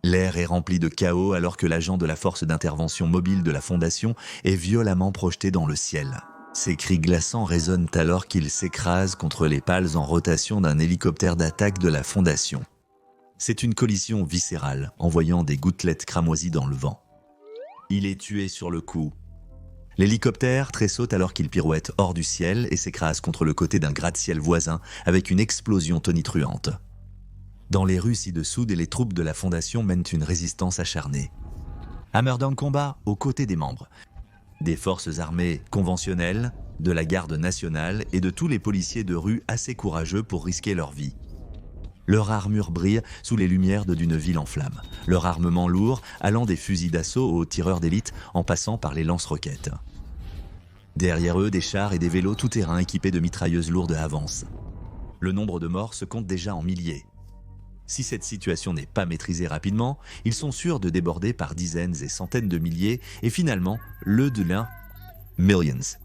L'air est rempli de chaos alors que l'agent de la force d'intervention mobile de la Fondation est violemment projeté dans le ciel. Ses cris glaçants résonnent alors qu'il s'écrase contre les pales en rotation d'un hélicoptère d'attaque de la Fondation. C'est une collision viscérale, envoyant des gouttelettes cramoisies dans le vent. Il est tué sur le coup. L'hélicoptère tressaute alors qu'il pirouette hors du ciel et s'écrase contre le côté d'un gratte-ciel voisin avec une explosion tonitruante. Dans les rues ci-dessous, les troupes de la Fondation mènent une résistance acharnée. Hammerdown combat aux côtés des membres, des forces armées conventionnelles, de la garde nationale et de tous les policiers de rue assez courageux pour risquer leur vie. Leur armure brille sous les lumières d'une ville en flammes, leur armement lourd allant des fusils d'assaut aux tireurs d'élite en passant par les lance-roquettes. Derrière eux, des chars et des vélos tout-terrain équipés de mitrailleuses lourdes avancent. Le nombre de morts se compte déjà en milliers. Si cette situation n'est pas maîtrisée rapidement, ils sont sûrs de déborder par dizaines et centaines de milliers et finalement, le de l'un, millions.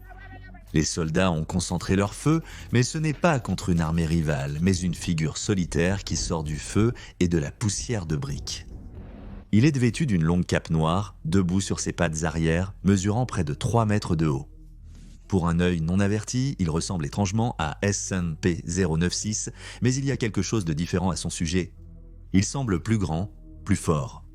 Les soldats ont concentré leur feu, mais ce n'est pas contre une armée rivale, mais une figure solitaire qui sort du feu et de la poussière de briques. Il est vêtu d'une longue cape noire, debout sur ses pattes arrière, mesurant près de 3 mètres de haut. Pour un œil non averti, il ressemble étrangement à SCP-096, mais il y a quelque chose de différent à son sujet. Il semble plus grand, plus fort.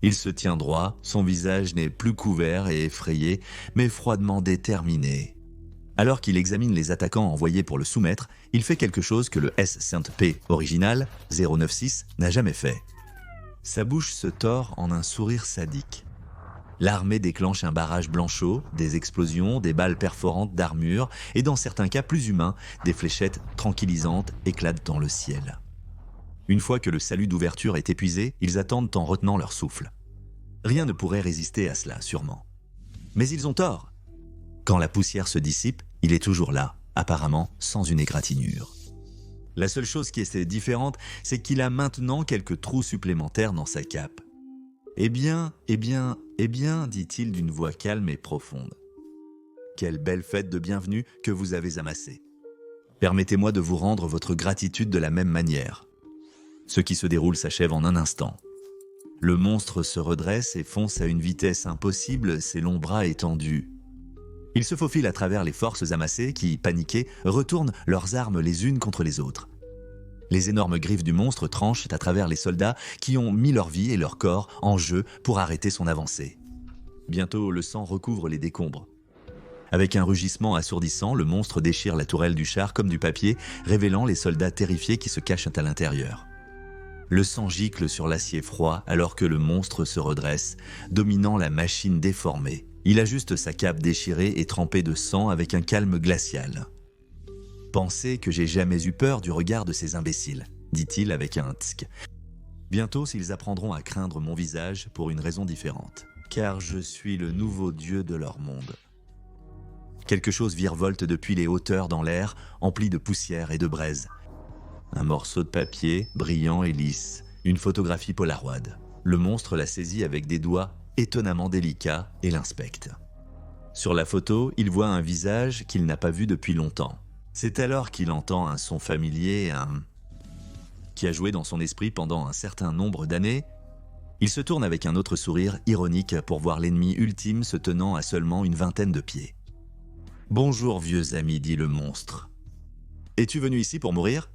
Il se tient droit, son visage n'est plus couvert et effrayé, mais froidement déterminé. Alors qu'il examine les attaquants envoyés pour le soumettre, il fait quelque chose que le SCP original, 096, n'a jamais fait. Sa bouche se tord en un sourire sadique. L'armée déclenche un barrage blanchot, des explosions, des balles perforantes d'armure et dans certains cas plus humains, des fléchettes tranquillisantes éclatent dans le ciel. Une fois que le salut d'ouverture est épuisé, ils attendent en retenant leur souffle. Rien ne pourrait résister à cela, sûrement. Mais ils ont tort. Quand la poussière se dissipe, il est toujours là, apparemment sans une égratignure. La seule chose qui est différente, c'est qu'il a maintenant quelques trous supplémentaires dans sa cape. Eh bien, dit-il d'une voix calme et profonde. Quelle belle fête de bienvenue que vous avez amassée. Permettez-moi de vous rendre votre gratitude de la même manière. Ce qui se déroule s'achève en un instant. Le monstre se redresse et fonce à une vitesse impossible, ses longs bras étendus. Il se faufile à travers les forces amassées qui, paniquées, retournent leurs armes les unes contre les autres. Les énormes griffes du monstre tranchent à travers les soldats qui ont mis leur vie et leur corps en jeu pour arrêter son avancée. Bientôt, le sang recouvre les décombres. Avec un rugissement assourdissant, le monstre déchire la tourelle du char comme du papier, révélant les soldats terrifiés qui se cachent à l'intérieur. Le sang gicle sur l'acier froid alors que le monstre se redresse, dominant la machine déformée. Il ajuste sa cape déchirée et trempée de sang avec un calme glacial. « Pensez que j'ai jamais eu peur du regard de ces imbéciles, dit-il avec un tsk. Bientôt, ils apprendront à craindre mon visage pour une raison différente, car je suis le nouveau dieu de leur monde. » Quelque chose virevolte depuis les hauteurs dans l'air, empli de poussière et de braise. Un morceau de papier, brillant et lisse, une photographie Polaroid. Le monstre la saisit avec des doigts étonnamment délicats et l'inspecte. Sur la photo, il voit un visage qu'il n'a pas vu depuis longtemps. C'est alors qu'il entend un son familier, qui a joué dans son esprit pendant un certain nombre d'années. Il se tourne avec un autre sourire ironique pour voir l'ennemi ultime se tenant à seulement une vingtaine de pieds. « Bonjour vieux ami, dit le monstre. Es-tu venu ici pour mourir ?»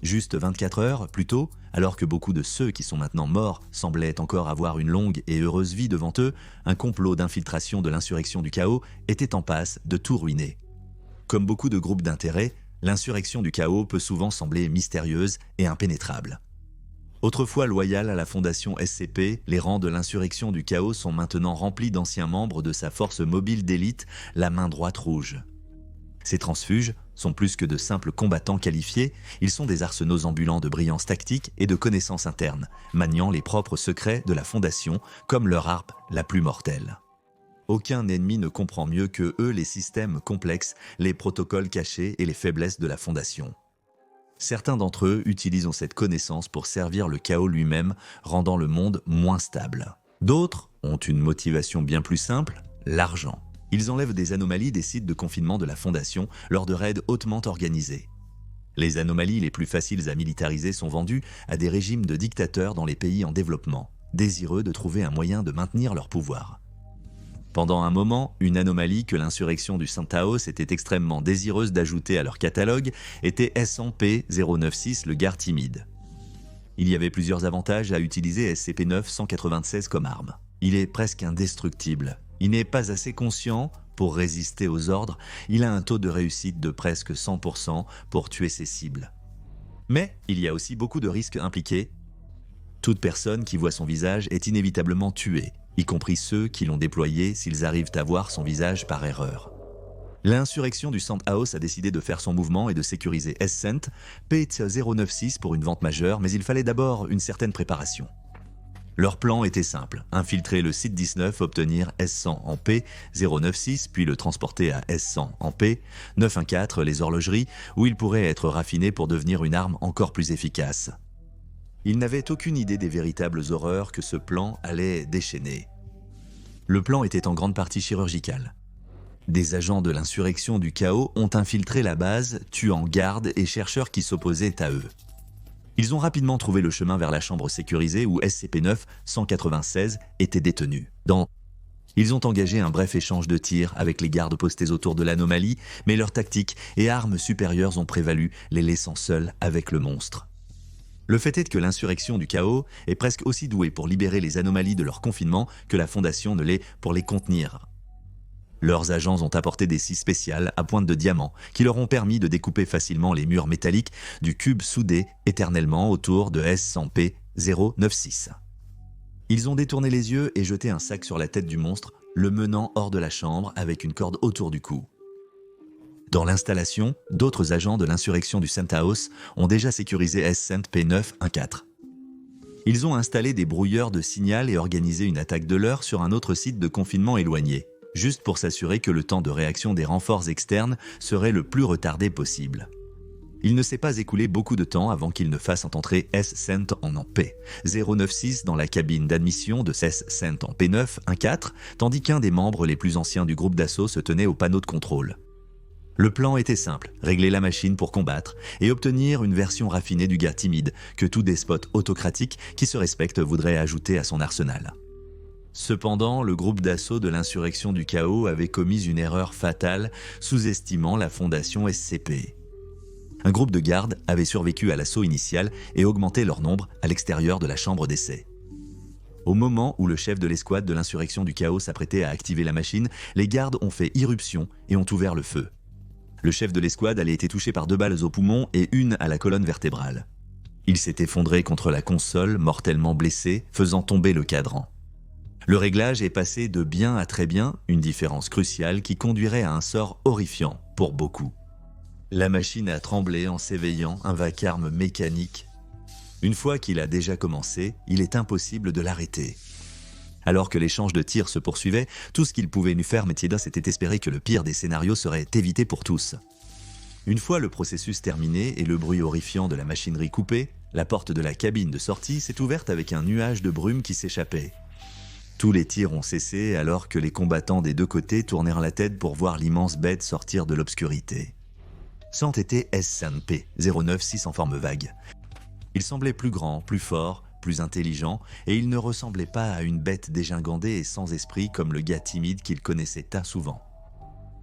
Juste 24 heures plus tôt, alors que beaucoup de ceux qui sont maintenant morts semblaient encore avoir une longue et heureuse vie devant eux, un complot d'infiltration de l'insurrection du chaos était en passe de tout ruiner. Comme beaucoup de groupes d'intérêt, l'insurrection du chaos peut souvent sembler mystérieuse et impénétrable. Autrefois loyal à la fondation SCP, les rangs de l'insurrection du chaos sont maintenant remplis d'anciens membres de sa force mobile d'élite, la main droite rouge. Ces transfuges sont plus que de simples combattants qualifiés, ils sont des arsenaux ambulants de brillance tactique et de connaissances internes, maniant les propres secrets de la fondation comme leur harpe la plus mortelle. Aucun ennemi ne comprend mieux que eux les systèmes complexes, les protocoles cachés et les faiblesses de la fondation. Certains d'entre eux utilisent cette connaissance pour servir le chaos lui-même, rendant le monde moins stable. D'autres ont une motivation bien plus simple, l'argent. Ils enlèvent des anomalies des sites de confinement de la Fondation lors de raids hautement organisés. Les anomalies les plus faciles à militariser sont vendues à des régimes de dictateurs dans les pays en développement, désireux de trouver un moyen de maintenir leur pouvoir. Pendant un moment, une anomalie que l'insurrection du Santaos était extrêmement désireuse d'ajouter à leur catalogue était SCP-096, le Garde timide. Il y avait plusieurs avantages à utiliser SCP-9 comme arme. Il est presque indestructible. Il n'est pas assez conscient pour résister aux ordres. Il a un taux de réussite de presque 100% pour tuer ses cibles. Mais il y a aussi beaucoup de risques impliqués. Toute personne qui voit son visage est inévitablement tuée, y compris ceux qui l'ont déployé s'ils arrivent à voir son visage par erreur. L'insurrection du Sandhouse a décidé de faire son mouvement et de sécuriser S-Cent P-096 pour une vente majeure, mais il fallait d'abord une certaine préparation. Leur plan était simple, infiltrer le site 19, obtenir S100 en P-096, puis le transporter à S100 en P-914, les horlogeries, où il pourrait être raffiné pour devenir une arme encore plus efficace. Ils n'avaient aucune idée des véritables horreurs que ce plan allait déchaîner. Le plan était en grande partie chirurgical. Des agents de l'insurrection du chaos ont infiltré la base, tuant gardes et chercheurs qui s'opposaient à eux. Ils ont rapidement trouvé le chemin vers la chambre sécurisée où SCP-9 était détenu. Ils ont engagé un bref échange de tirs avec les gardes postés autour de l'anomalie, mais leurs tactiques et armes supérieures ont prévalu, les laissant seuls avec le monstre. Le fait est que l'insurrection du chaos est presque aussi douée pour libérer les anomalies de leur confinement que la Fondation ne l'est pour les contenir. Leurs agents ont apporté des scies spéciales à pointe de diamant qui leur ont permis de découper facilement les murs métalliques du cube soudé éternellement autour de S100P-096. Ils ont détourné les yeux et jeté un sac sur la tête du monstre, le menant hors de la chambre avec une corde autour du cou. Dans l'installation, d'autres agents de l'insurrection du Sandhouse ont déjà sécurisé S-Cent-P-914. Ils ont installé des brouilleurs de signal et organisé une attaque de l'heure sur un autre site de confinement éloigné, juste pour s'assurer que le temps de réaction des renforts externes serait le plus retardé possible. Il ne s'est pas écoulé beaucoup de temps avant qu'ils ne fassent entrer S-Cent en P-096 dans la cabine d'admission de S-Cent en P-914, tandis qu'un des membres les plus anciens du groupe d'assaut se tenait au panneau de contrôle. Le plan était simple, régler la machine pour combattre et obtenir une version raffinée du gars timide que tout despote autocratique qui se respecte voudrait ajouter à son arsenal. Cependant, le groupe d'assaut de l'insurrection du chaos avait commis une erreur fatale, sous-estimant la fondation SCP. Un groupe de gardes avait survécu à l'assaut initial et augmenté leur nombre à l'extérieur de la chambre d'essai. Au moment où le chef de l'escouade de l'insurrection du chaos s'apprêtait à activer la machine, les gardes ont fait irruption et ont ouvert le feu. Le chef de l'escouade avait été touché par 2 balles au poumon et une à la colonne vertébrale. Il s'est effondré contre la console, mortellement blessé, faisant tomber le cadran. Le réglage est passé de bien à très bien, une différence cruciale qui conduirait à un sort horrifiant pour beaucoup. La machine a tremblé en s'éveillant, un vacarme mécanique. Une fois qu'il a déjà commencé, il est impossible de l'arrêter. Alors que l'échange de tirs se poursuivait, tout ce qu'il pouvait nous faire, Métiédas, était espérer que le pire des scénarios serait évité pour tous. Une fois le processus terminé et le bruit horrifiant de la machinerie coupé, la porte de la cabine de sortie s'est ouverte avec un nuage de brume qui s'échappait. Tous les tirs ont cessé alors que les combattants des 2 côtés tournèrent la tête pour voir l'immense bête sortir de l'obscurité. Cent était S-Cent-P-096 en forme vague. Il semblait plus grand, plus fort, plus intelligent, et il ne ressemblait pas à une bête dégingandée et sans esprit comme le gars timide qu'il connaissait tant souvent.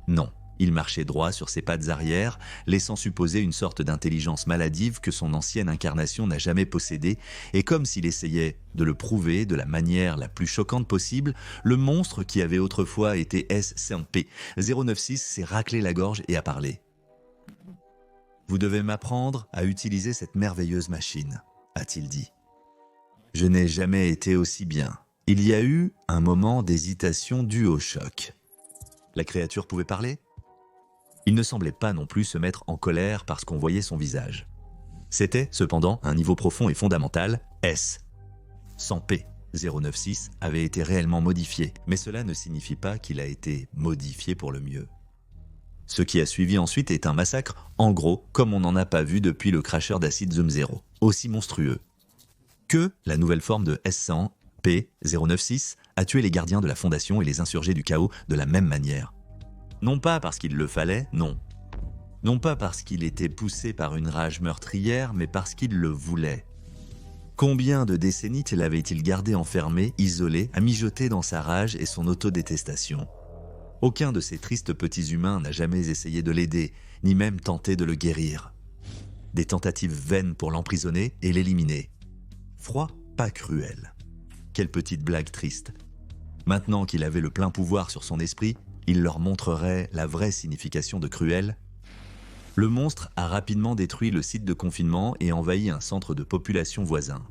Non, il marchait droit sur ses pattes arrière, laissant supposer une sorte d'intelligence maladive que son ancienne incarnation n'a jamais possédée, et comme s'il essayait de le prouver de la manière la plus choquante possible, le monstre qui avait autrefois été S-Cent-P-096 s'est raclé la gorge et a parlé. « Vous devez m'apprendre à utiliser cette merveilleuse machine », a-t-il dit. « Je n'ai jamais été aussi bien. » Il y a eu un moment d'hésitation dû au choc. La créature pouvait parler ? Il ne semblait pas non plus se mettre en colère parce qu'on voyait son visage. C'était, cependant, un niveau profond et fondamental, S-Cent-P-096 avait été réellement modifié, mais cela ne signifie pas qu'il a été modifié pour le mieux. Ce qui a suivi ensuite est un massacre, en gros, comme on n'en a pas vu depuis le cracheur d'acide Zoom 0, aussi monstrueux. Que la nouvelle forme de S-Cent-P-096 a tué les gardiens de la Fondation et les insurgés du chaos de la même manière. Non pas parce qu'il le fallait, non. Non pas parce qu'il était poussé par une rage meurtrière, mais parce qu'il le voulait. Combien de décennies l'avait-il gardé enfermé, isolé, à mijoter dans sa rage et son autodétestation? Aucun de ces tristes petits humains n'a jamais essayé de l'aider, ni même tenté de le guérir. Des tentatives vaines pour l'emprisonner et l'éliminer. Froid, pas cruel. Quelle petite blague triste. Maintenant qu'il avait le plein pouvoir sur son esprit, il leur montrerait la vraie signification de cruel. Le monstre a rapidement détruit le site de confinement et envahi un centre de population voisin.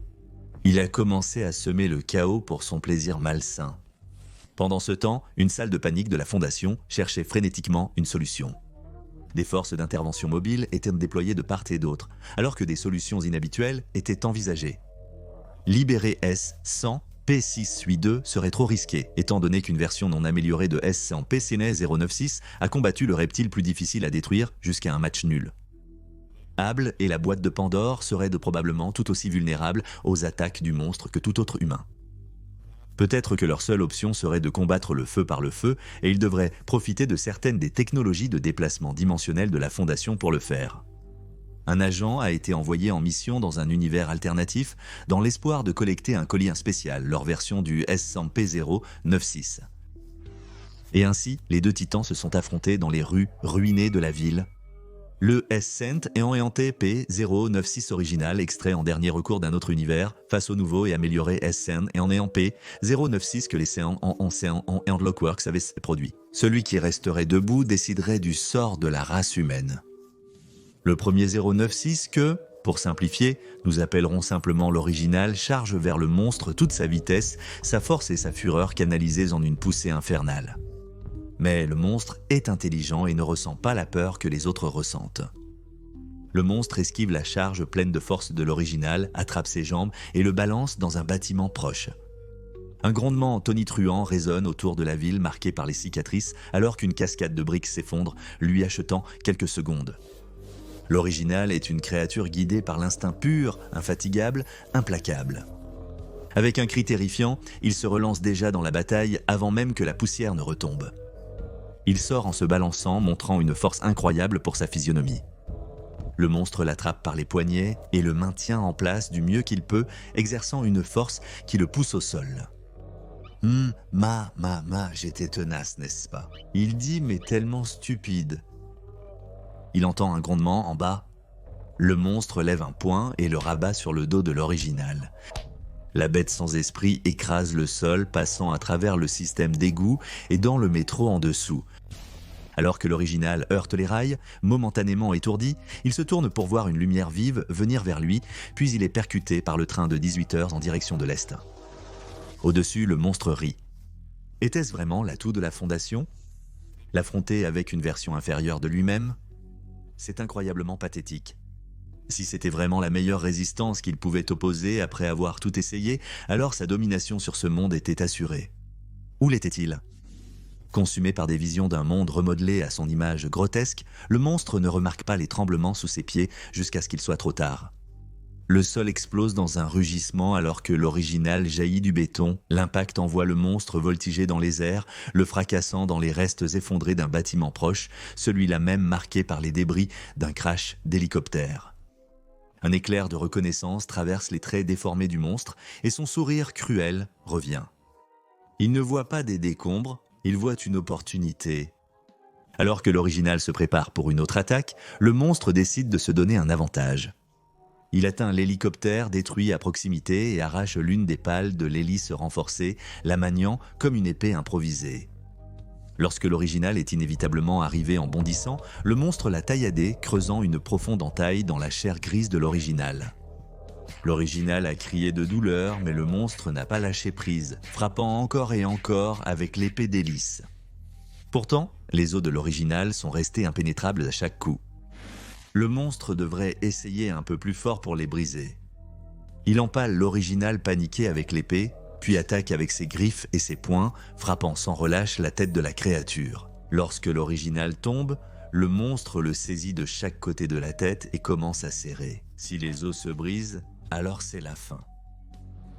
Il a commencé à semer le chaos pour son plaisir malsain. Pendant ce temps, une salle de panique de la Fondation cherchait frénétiquement une solution. Des forces d'intervention mobiles étaient déployées de part et d'autre, alors que des solutions inhabituelles étaient envisagées. Libérer S100 P682 serait trop risqué, étant donné qu'une version non améliorée de S100 PCNE 096 a combattu le reptile plus difficile à détruire jusqu'à un match nul. Able et la boîte de Pandore seraient probablement tout aussi vulnérables aux attaques du monstre que tout autre humain. Peut-être que leur seule option serait de combattre le feu par le feu, et ils devraient profiter de certaines des technologies de déplacement dimensionnel de la Fondation pour le faire. Un agent a été envoyé en mission dans un univers alternatif dans l'espoir de collecter un colis spécial, leur version du S100P096. Et ainsi, les deux titans se sont affrontés dans les rues ruinées de la ville. Le S-Cent ayant éhanté P096 original, extrait en dernier recours d'un autre univers, face au nouveau et amélioré S-Cent et en ayant P096 que les séants en Handlockworks avaient produit. Celui qui resterait debout déciderait du sort de la race humaine. Le premier 096 que, pour simplifier, nous appellerons simplement l'original, charge vers le monstre toute sa vitesse, sa force et sa fureur canalisées en une poussée infernale. Mais le monstre est intelligent et ne ressent pas la peur que les autres ressentent. Le monstre esquive la charge pleine de force de l'original, attrape ses jambes et le balance dans un bâtiment proche. Un grondement tonitruant résonne autour de la ville marquée par les cicatrices alors qu'une cascade de briques s'effondre, lui achetant quelques secondes. L'original est une créature guidée par l'instinct pur, infatigable, implacable. Avec un cri terrifiant, il se relance déjà dans la bataille avant même que la poussière ne retombe. Il sort en se balançant, montrant une force incroyable pour sa physionomie. Le monstre l'attrape par les poignets et le maintient en place du mieux qu'il peut, exerçant une force qui le pousse au sol. J'étais tenace, n'est-ce pas? Il dit, mais tellement stupide. Il entend un grondement en bas. Le monstre lève un poing et le rabat sur le dos de l'original. La bête sans esprit écrase le sol, passant à travers le système d'égout et dans le métro en dessous. Alors que l'original heurte les rails, momentanément étourdi, il se tourne pour voir une lumière vive venir vers lui, puis il est percuté par le train de 18h en direction de l'Est. Au-dessus, le monstre rit. Était-ce vraiment l'atout de la Fondation? L'affronter avec une version inférieure de lui-même? C'est incroyablement pathétique. Si c'était vraiment la meilleure résistance qu'il pouvait opposer après avoir tout essayé, alors sa domination sur ce monde était assurée. Où l'était-il? Consumé par des visions d'un monde remodelé à son image grotesque, le monstre ne remarque pas les tremblements sous ses pieds jusqu'à ce qu'il soit trop tard. Le sol explose dans un rugissement alors que l'original jaillit du béton. L'impact envoie le monstre voltiger dans les airs, le fracassant dans les restes effondrés d'un bâtiment proche, celui-là même marqué par les débris d'un crash d'hélicoptère. Un éclair de reconnaissance traverse les traits déformés du monstre et son sourire cruel revient. Il ne voit pas des décombres, il voit une opportunité. Alors que l'original se prépare pour une autre attaque, le monstre décide de se donner un avantage. Il atteint l'hélicoptère détruit à proximité et arrache l'une des pales de l'hélice renforcée, la maniant comme une épée improvisée. Lorsque l'original est inévitablement arrivé en bondissant, le monstre l'a tailladé, creusant une profonde entaille dans la chair grise de l'original. L'original a crié de douleur, mais le monstre n'a pas lâché prise, frappant encore et encore avec l'épée d'hélice. Pourtant, les os de l'original sont restés impénétrables à chaque coup. Le monstre devrait essayer un peu plus fort pour les briser. Il empale l'original paniqué avec l'épée, puis attaque avec ses griffes et ses poings, frappant sans relâche la tête de la créature. Lorsque l'original tombe, le monstre le saisit de chaque côté de la tête et commence à serrer. Si les os se brisent, alors c'est la fin.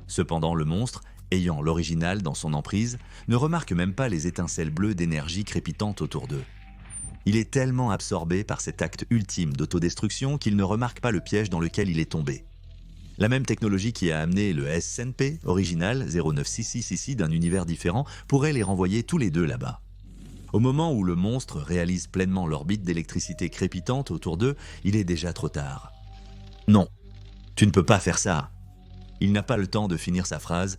Cependant, le monstre, ayant l'original dans son emprise, ne remarque même pas les étincelles bleues d'énergie crépitantes autour d'eux. Il est tellement absorbé par cet acte ultime d'autodestruction qu'il ne remarque pas le piège dans lequel il est tombé. La même technologie qui a amené le SNP original 0966 ici d'un univers différent pourrait les renvoyer tous les deux là-bas. Au moment où le monstre réalise pleinement l'orbite d'électricité crépitante autour d'eux, il est déjà trop tard. Non, tu ne peux pas faire ça. Il n'a pas le temps de finir sa phrase.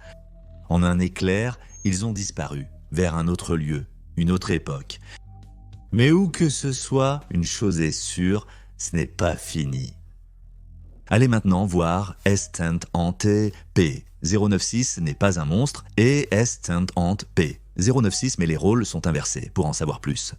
En un éclair, ils ont disparu, vers un autre lieu, une autre époque. Mais où que ce soit, une chose est sûre, ce n'est pas fini. Allez maintenant voir Estent Ante P. 096 n'est pas un monstre et Estent Ante P. 096 mais les rôles sont inversés pour en savoir plus.